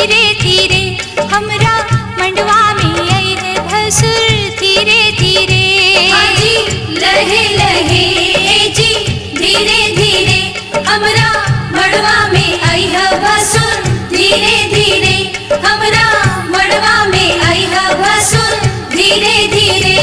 धीरे धीरे हमरा मंडवा में आई है भसुर धीरे धीरे। हाँ जी लहे लहे जी धीरे धीरे हमरा मड़वा में आई है भसुर धीरे धीरे हमरा मड़वा में आई है भसुर धीरे धीरे।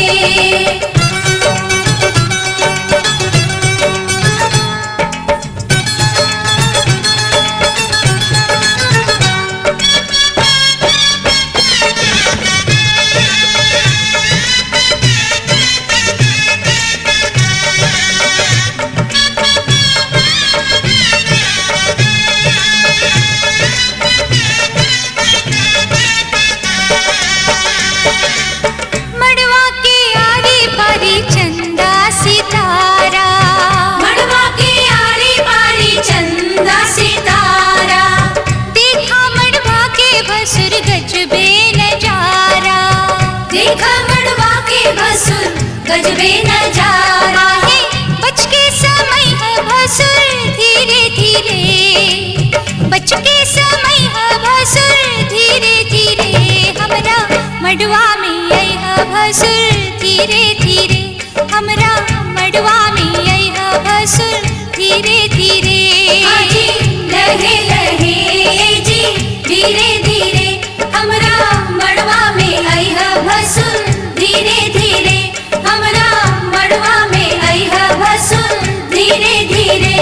गजबे नजारा है बच के समय है भसुर धीरे धीरे, बच के समय है भसुर धीरे धीरे हमरा मड़वा में आई है भसुर धीरे धीरे हमरा मड़वा में आई है भसुर धीरे धीरे। हाँ जी लहे लहे जी धीरे धीरे हमरा मड़वा में आई है भसुर धीरे धीरे हमरा मड़वा में आई है भसुर धीरे धीरे।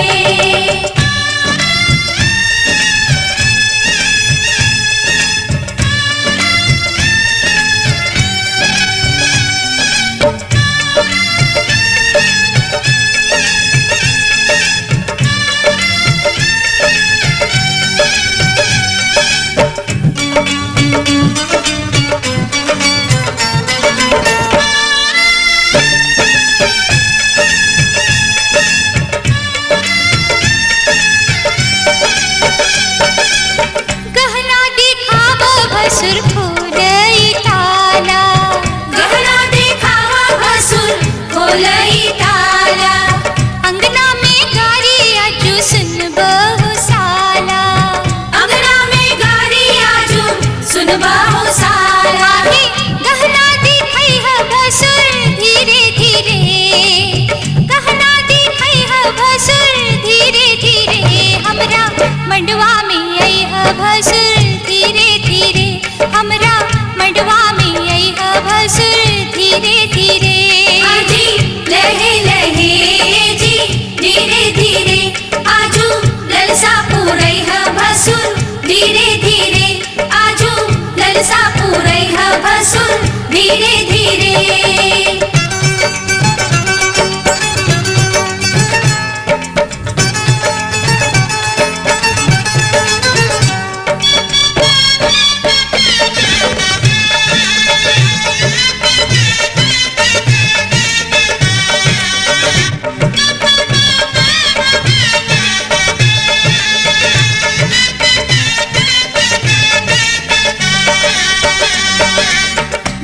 मंडवा में आई है भसुर धीरे धीरे हमरा मंडवा में आई है भसुर धीरे धीरे। हाँ जी लहे लहे जी धीरे धीरे आजू ललसा पूरई है भसुर धीरे धीरे आजू ललसा पूरई है भसुर धीरे धीरे।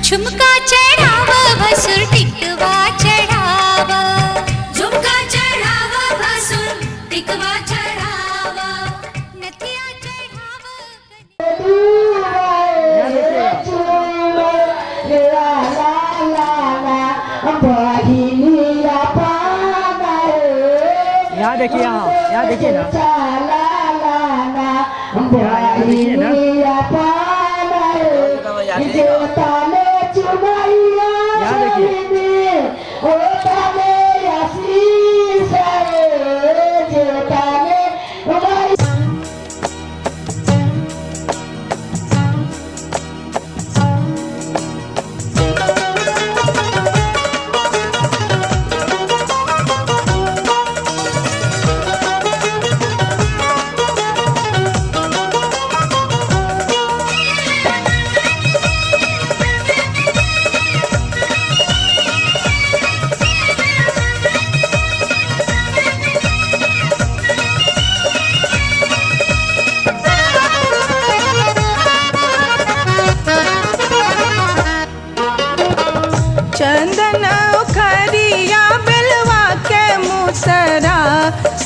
झुमका चढ़ाव भसुर टिकवा चढ़ाव, झुमका चढ़ाव भसुर टिकवा चढ़ाव नथिया चढ़ाव। यहाँ देखिए, यहाँ देखिए ना, यहाँ देखिए ना।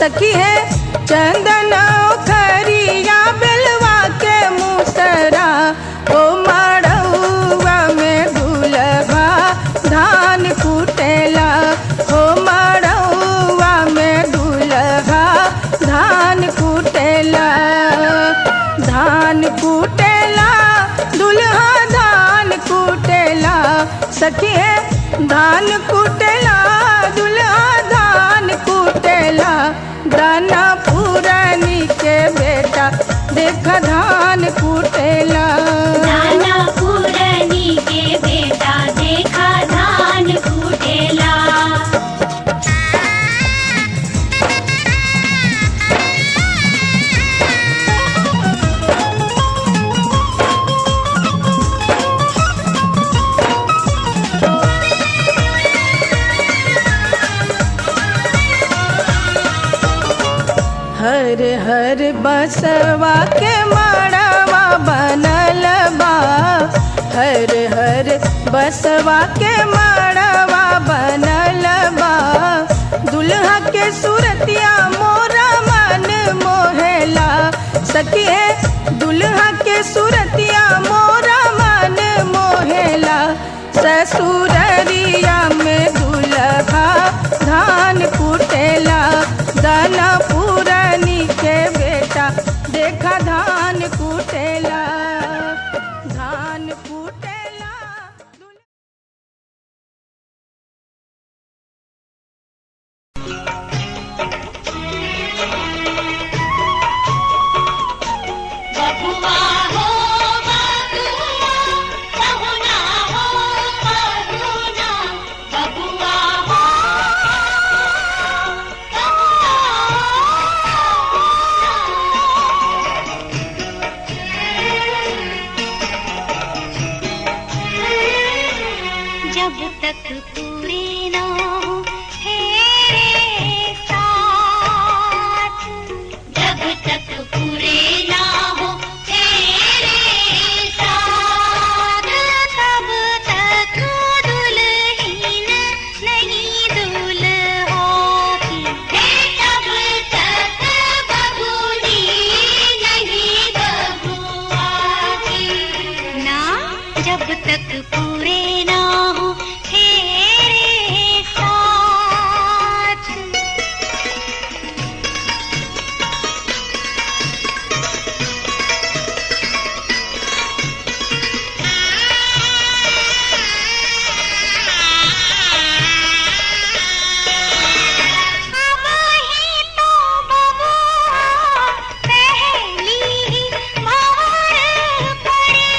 सखी है चंदन खरिया बेलवा के मुसरा सखिए धान कुटेला दुल्हा धान कुटेला दाना पुरानी के बेटा देखा धान कुटेला दाना पुरानी के बेटा देखा धान कुटेला हर हर बसवा के मड़वा बनल बा हर हर बसवा के मड़वा बनल बा दुल्हा के सूरतिया मोरा मन मोहेला सखिए दुल्हा के सूरतिया मोरा मन मोहेला ससुररिया में दुल्हा धान कुटेला दाना पुरानी के बेटा देखा धान कुटेला धान कुटेला बबुआ हो बबुआ बहुना हो बहुना बबुआ हो जब तक पूरे ना हो तेरे साथ जब तक पूरे ना हो तेरे साथ तब तक दुल्हन नहीं दुल्हा की तब तक बबूनी नहीं बबुआ की ना जब तक पूरे ना हो तेरे साथ अब ही तो बबुआ पहली मोहर पड़ी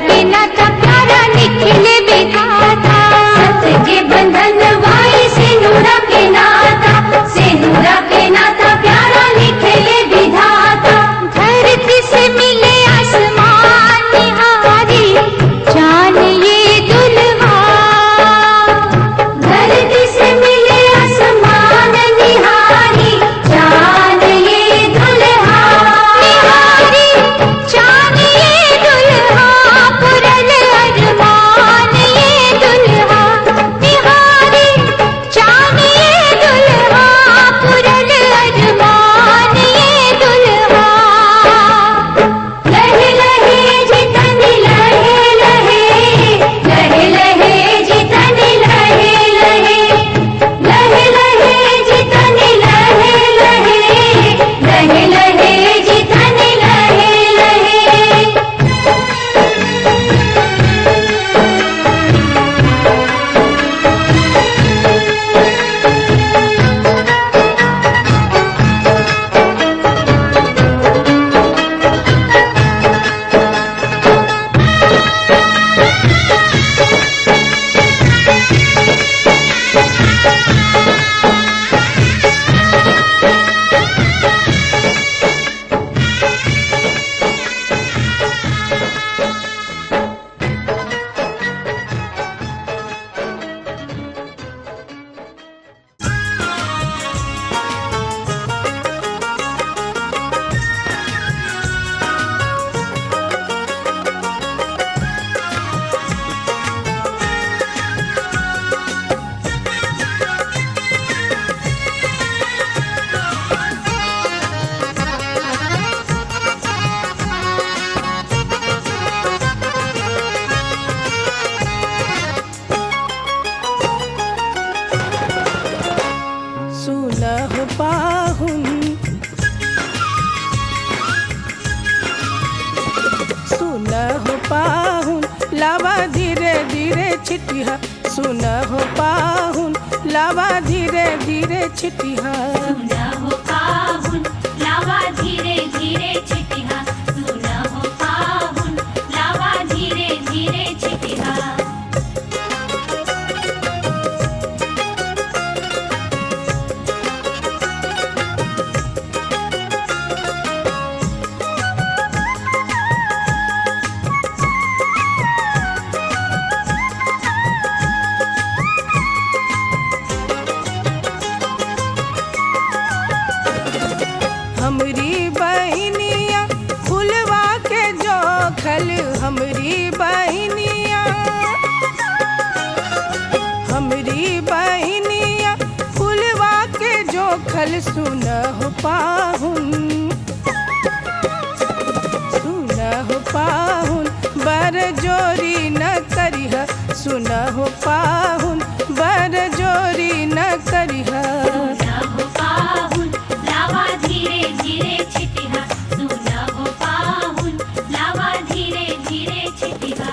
के नाता प्यारा निखिले विधाता। सत के बंधन वाई सिंदूरा के नाता, सिंदूरा के नाता प्यारा निखिले विधाता। धरती से मिले आसमान निहारी जान ये दुल्हा। धरती से मिले आसमान निहारी जान ये दुल्हा। निहारी जान ये दुल्हा पुरल अरमान ये दुल्हा। निहारी जान ये दुल्हा पुरल अरमान ये दुल्हा। लहे लहे जितनी लहे लहे, लहे लहे जितनी लहे लहे, लहे लहे जितनी लहे लहे, लहे लहे जितनी लहे लहे। सुनह पाहुन, सुनह पाहुन लावा धीरे धीरे छिटिया। सुनह पाहुन लावा धीरे धीरे छिटिया। सुना हो पाहुन लावा धीरे धीरे छिटिया, सुना हो पाहुन लावा धीरे धीरे छिटिया। हमरी बहनिया फुलवा के जोखल, हमरी बहनिया, हमरी बहनिया फुलवा के जोखल। सुनह पाहुन, सुनह पाहुन बर जोरी न करिह। सुनह पाहुन बर जोरी न करिह। सुना हो पाहुन लावा धीरे धीरे छिटिया, सुना हो पाहुन लावा धीरे धीरे छिटिया।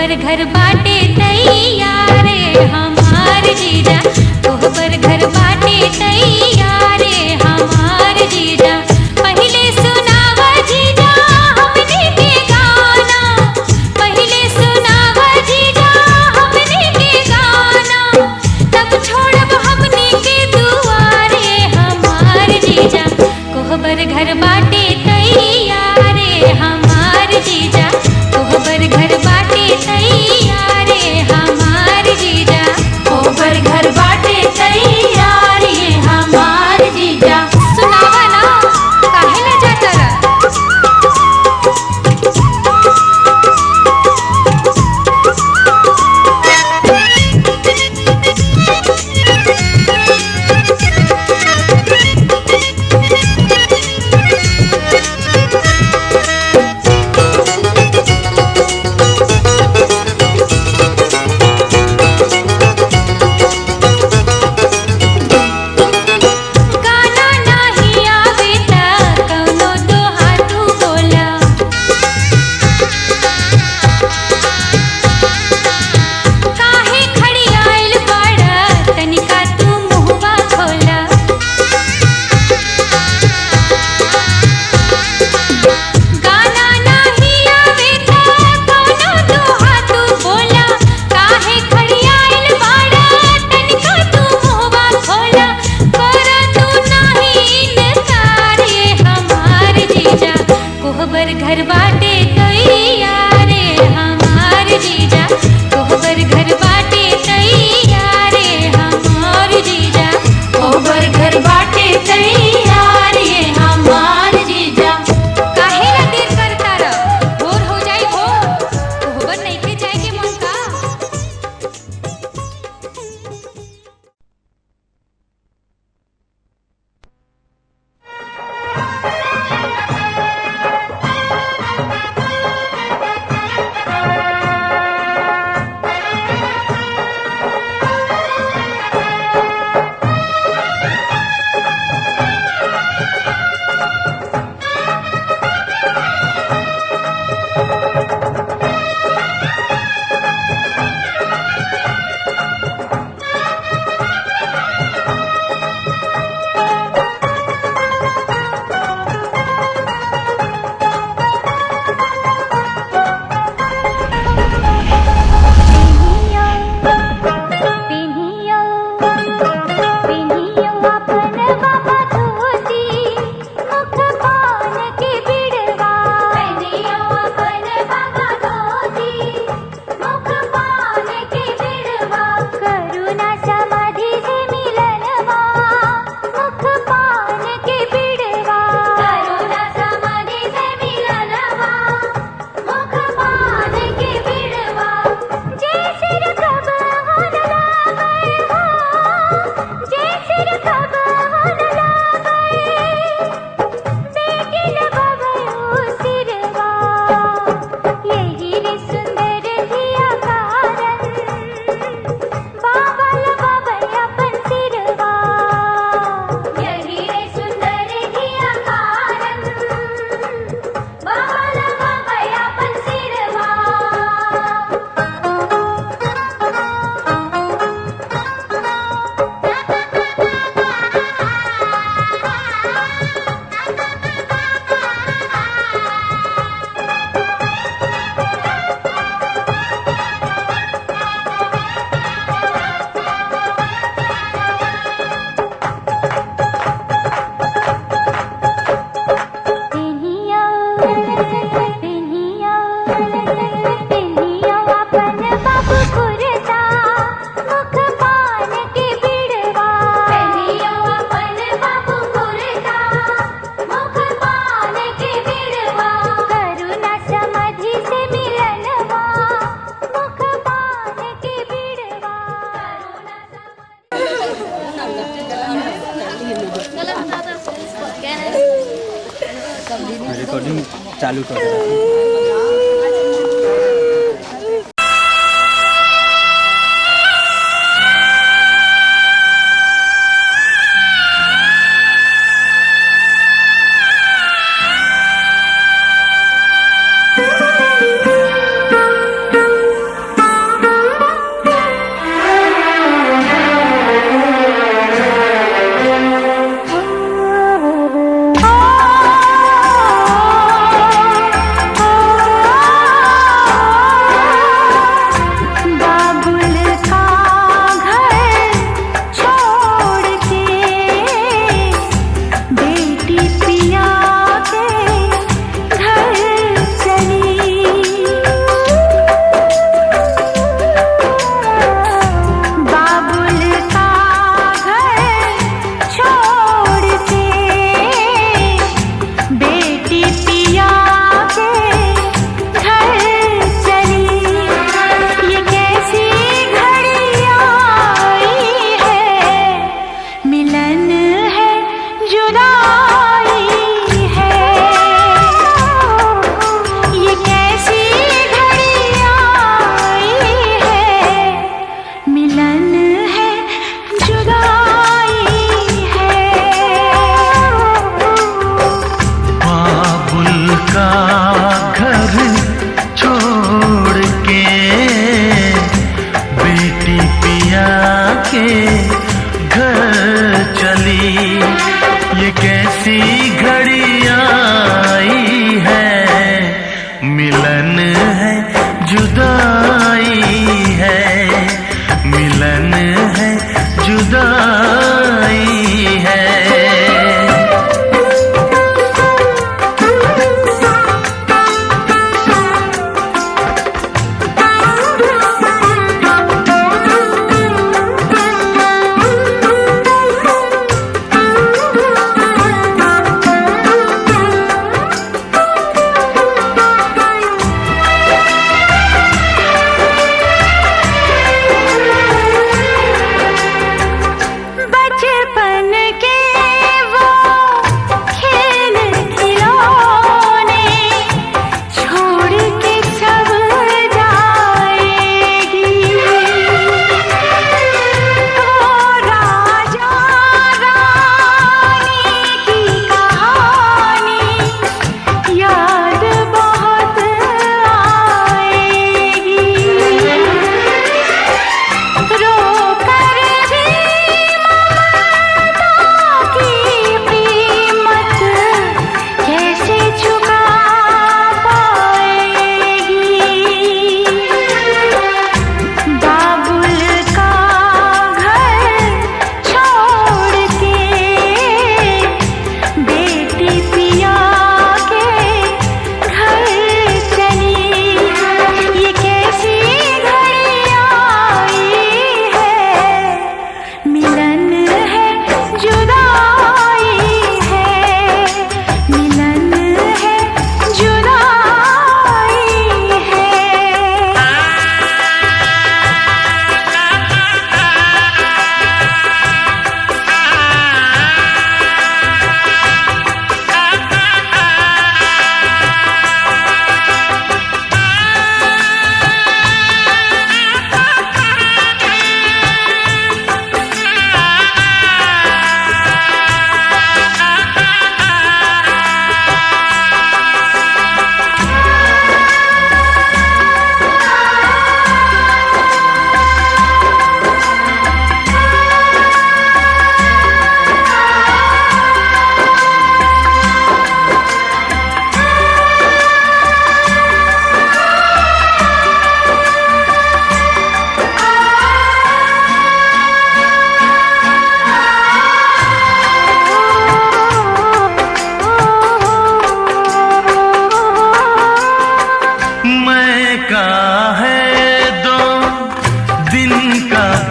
कोहबर घर बाटे तैयार हमार जीजा, कोहबर घर बाटे तैयार हमार जीजा। पहले सुनावा जीजा हमने के गाना, पहले सुनावा जीजा हमने के गाना, तब छोड़ब हमने के दुआरे हमार जीजा। कोहबर घर बाटे तैयार हमार जीजा, कोहबर घर बाटे तैयार हमार जीजा, कोहबर घर बाटे तैयार हमार जीजा। सुनावा ना काहे न जाता गाना नाही आवे त कौनो दोहा तू बोला, काहे खड़ी आइल बाड़ा तनिका तू मुहवा खोला। गाना नाही आवे त कौनो दोहा तू बोला, काहे खड़ी आइल बाड़ा तनिका तू मुहवा खोला। करा तू नाही इनकार हमार जीजा, कोहबर घर बाटे तैयार हमार जीजा, कोहबर घर बाटे तैयार हमार जीजा, कोहबर घर बाटे तैयार हमार जीजा। काहे ला देर करता रह, भोर हो जाई भोर, कोहबर नइखे जाए के मन का। रिकॉर्डिंग चालू कर। कैसी घड़ी आई है, मिलन है जुदाई है, मिलन है जुदाई है।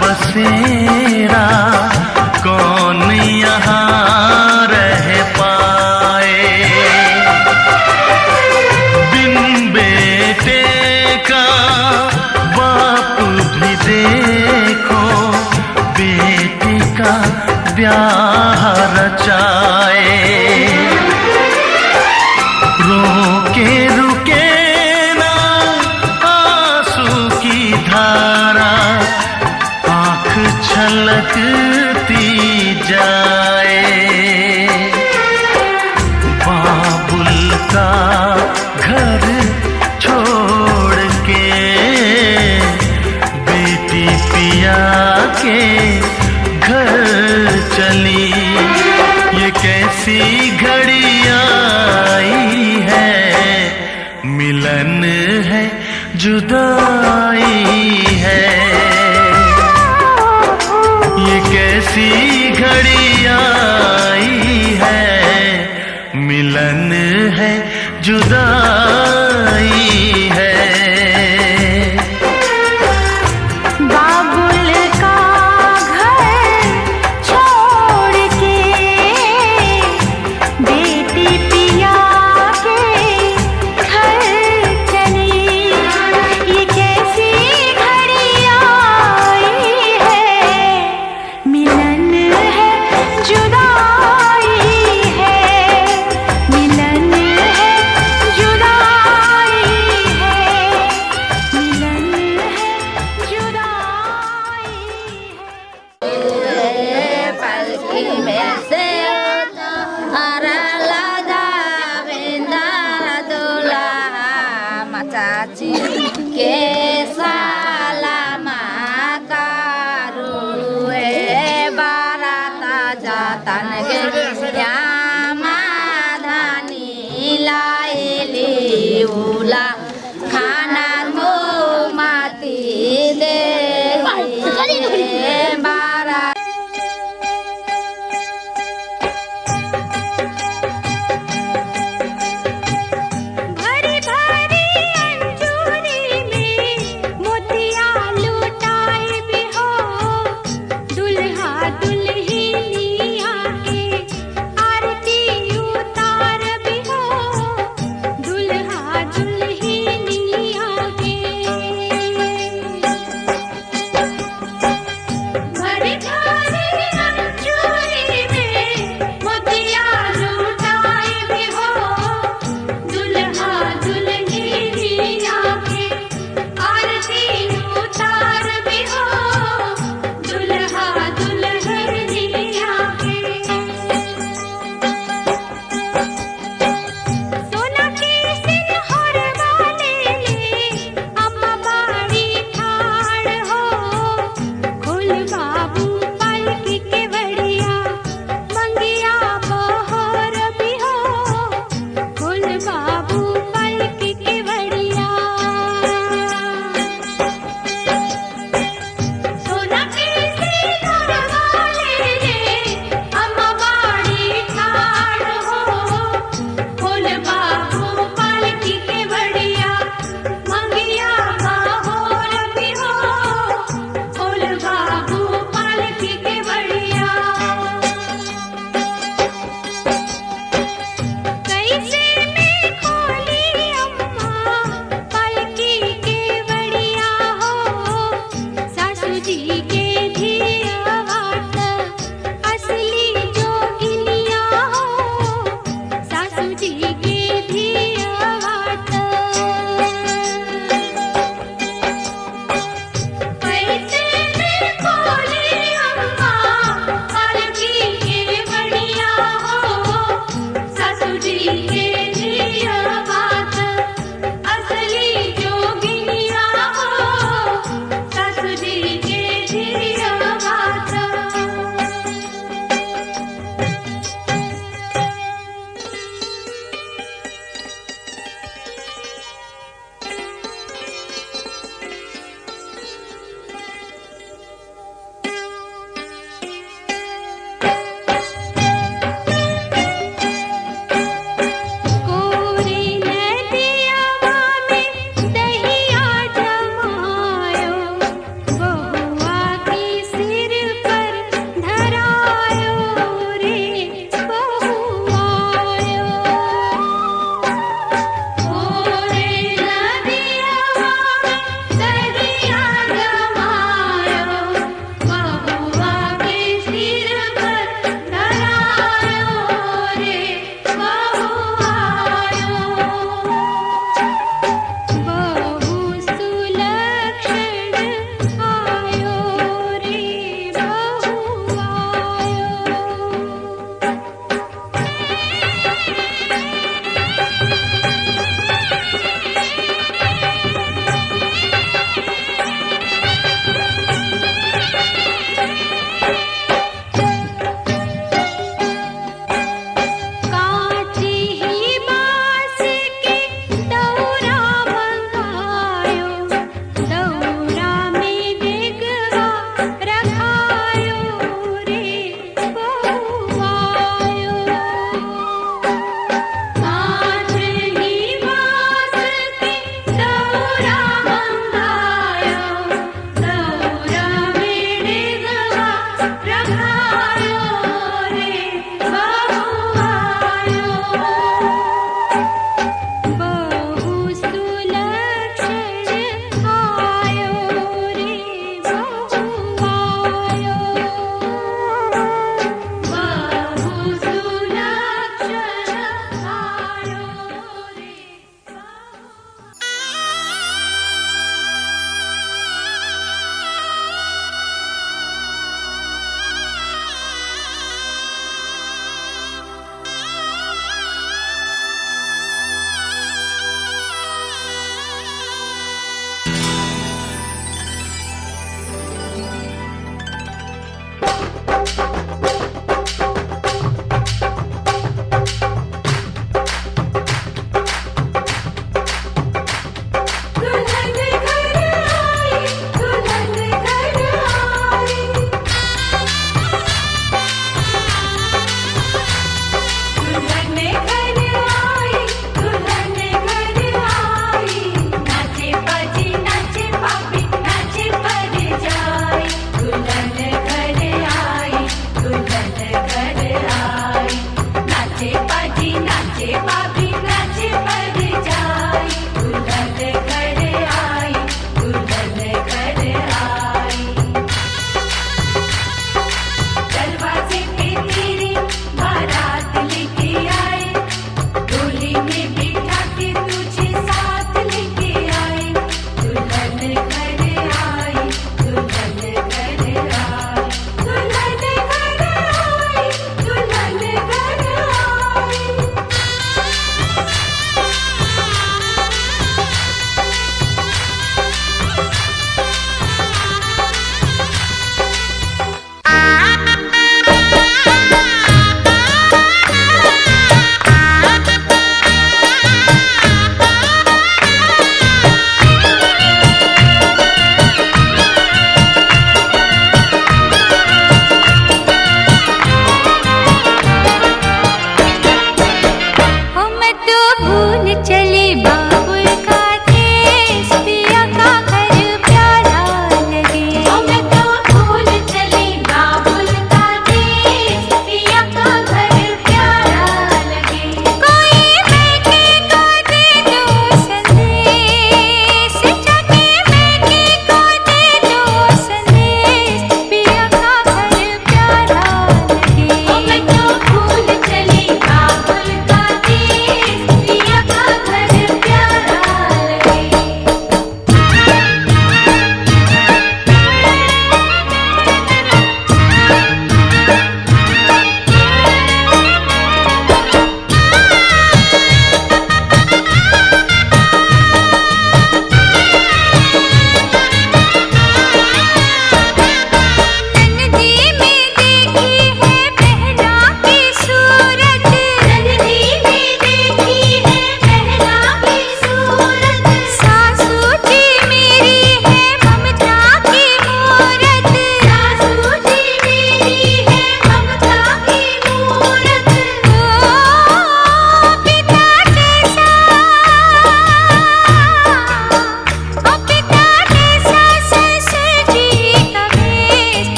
बसेरा कौन यहाँ रह पाए, बिन बेटे का बाप भी देखो बेटे का ब्याह रचाए। रोके रुके ना आंसू की धारा, आँख छलकती जाए। बाबुल का घर छोड़ के बेटी पिया के घर चली, ये कैसी घड़ी आई है, मिलन है जुदाई है। ये कैसी घड़ी आई है, मिलन है जुदाई है। बाबुल का घर छोड़ के बेटी पिया के घर चली, ये कैसी घड़ी आई है, मिलन है जुदाई है, मिलन है जुदाई है, मिलन है जुदाई है। पलकी में से चाची के सालामा कारू बाराता जातन गे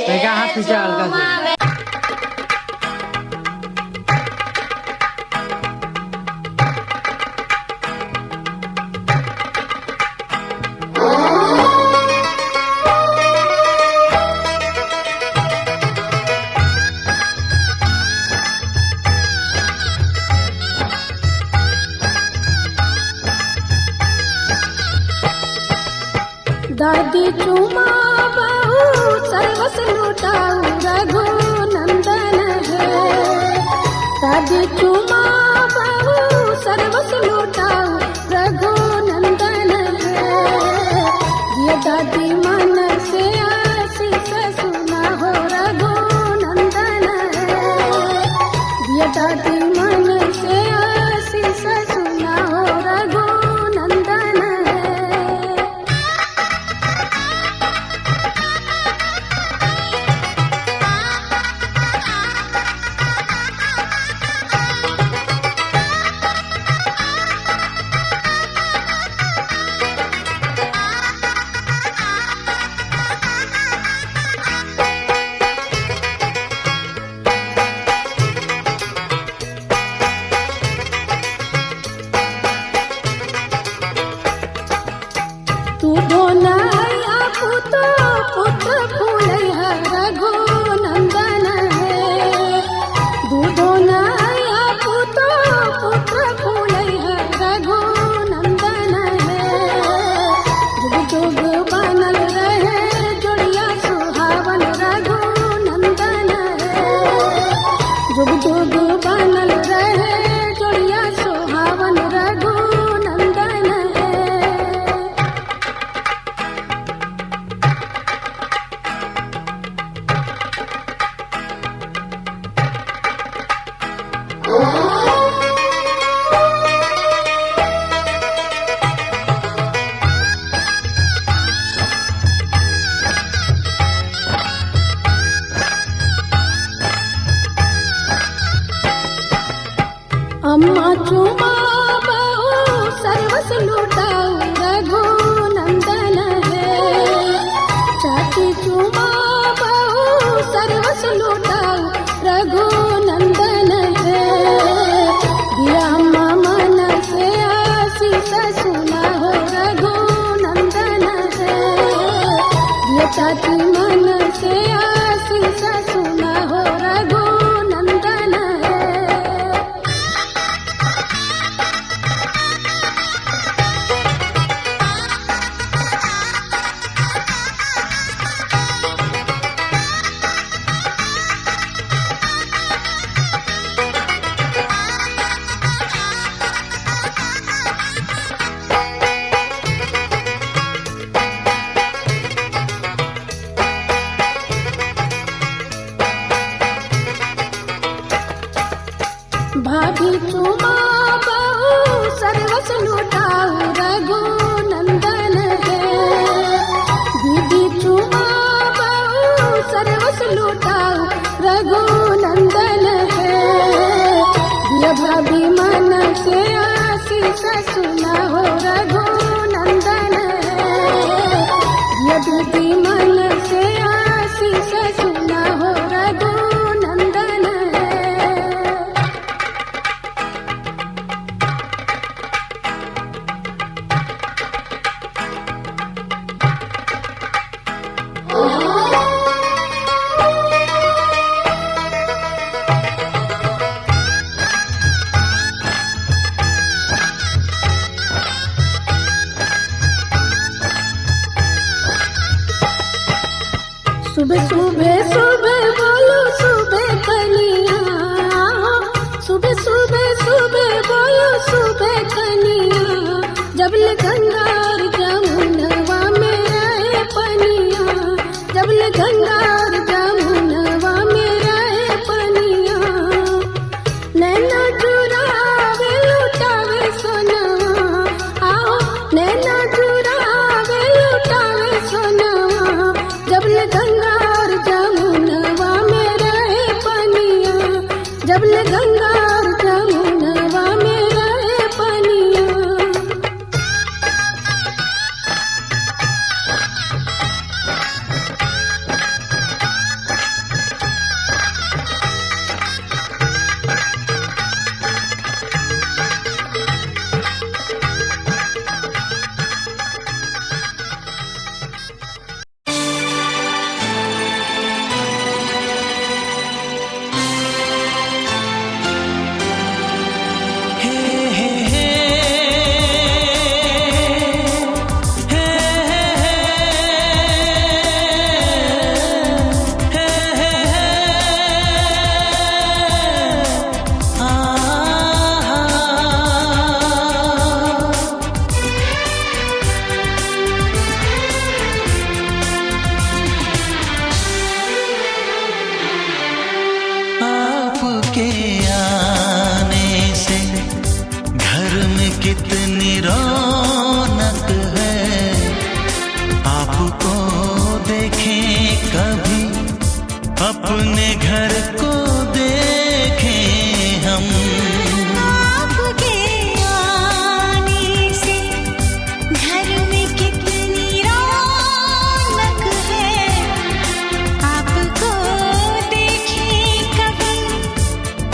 देखा हाथ पीछे हल्का से। दादी चुमा बहू सर्वस लुटाऊ रघु नंदन है। दादी चुमा बहू सर्वस लुटाऊ रघु नंदन है। ये दादी मन से आशीष सुना हो रघु नंदन है। ये दादी मन से आशीष सुना हो रघु नंदन है। तू ढोलैया पुतो पुत्र फूलैया रघु नंदन है। तू ढोलैया पुतो पुत्र फूलैया रघु नंदन है। जुग जुग बनल रहे जोड़िया सुहावन रघु नंदन है। जुग जुग बनल रहे जोड़िया सुहावन रघु नंदन है। अम्मा चुमा बहू सर्वस लुटाऊ रघु नंदन है। चाची चुमा बहू सर्वस लुटाऊ रघु नंदन है। दिया अम्मा मन से आशीष सुना हो रघु नंदन है। दिया चाची मन से आशीष सुना हो रघु नंदन है। भाभी चुमा बहू सर्वस लुटाऊ रघु नंदन है। दीदी चुमा बहू सर्वस लुटाऊ रघु नंदन है। ये भाभी मन से आशीष सुना हो रघु नंदन है। ये दीदी मन से आशीष सुना हो रघु नंदन है। सुबह सुबह सुबह बोलो सुबह कनिया। सुबह सुबह सुबह बोलो सुबह कनिया। जब ले गंगा और जमुनवा में रहे पनिया। जब ले गंगा और जमुनवा में रहे पनिया। नैना चुरावे लुटावे सोनवा। आओ नैना चुरावे लुटावे सोनवा। जब ले गंगा और जमुनवा में रहे पनिया। जब ले गंगा और जमुनवा में रहे पनिया। आपके आने से घर में कितनी रौनक है। आपको देखें कभी, अपने घर को देखें हम। आपके आने से घर में कितनी रौनक है। आपको देखें कभी,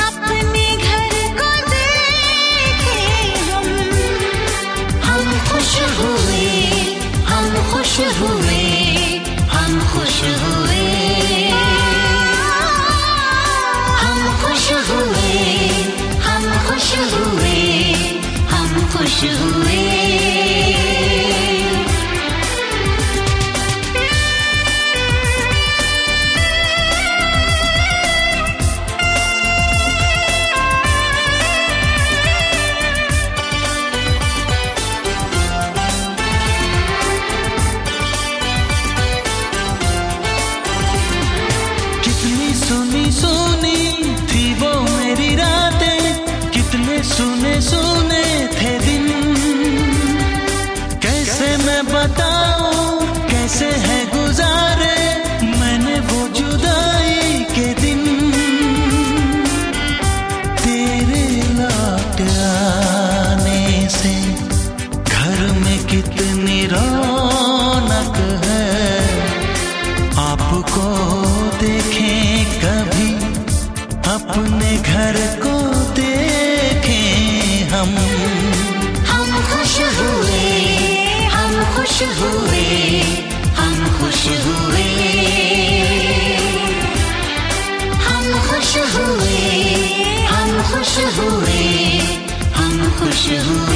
अपने घर को देखें हम। हम खुश हुए, हम खुश हुए, हम खुश हुए, हम खुश हुए, हम खुश हुए, हम खुश हुए। कितनी सुनी सुनी थी वो मेरी रातें, कितने सुने सुने थे दिन। कैसे मैं बताऊं कैसे है गुजारे मैंने वो जुदाई के दिन। तेरे लौट आने से घर में कितनी रौनक है। आपको देखें कभी, अपने घर को देखें हम। हम खुश हुए, हम खुश हुए, हम खुश हुए, हम खुश हुए, हम खुश हुए, हम खुश हुए।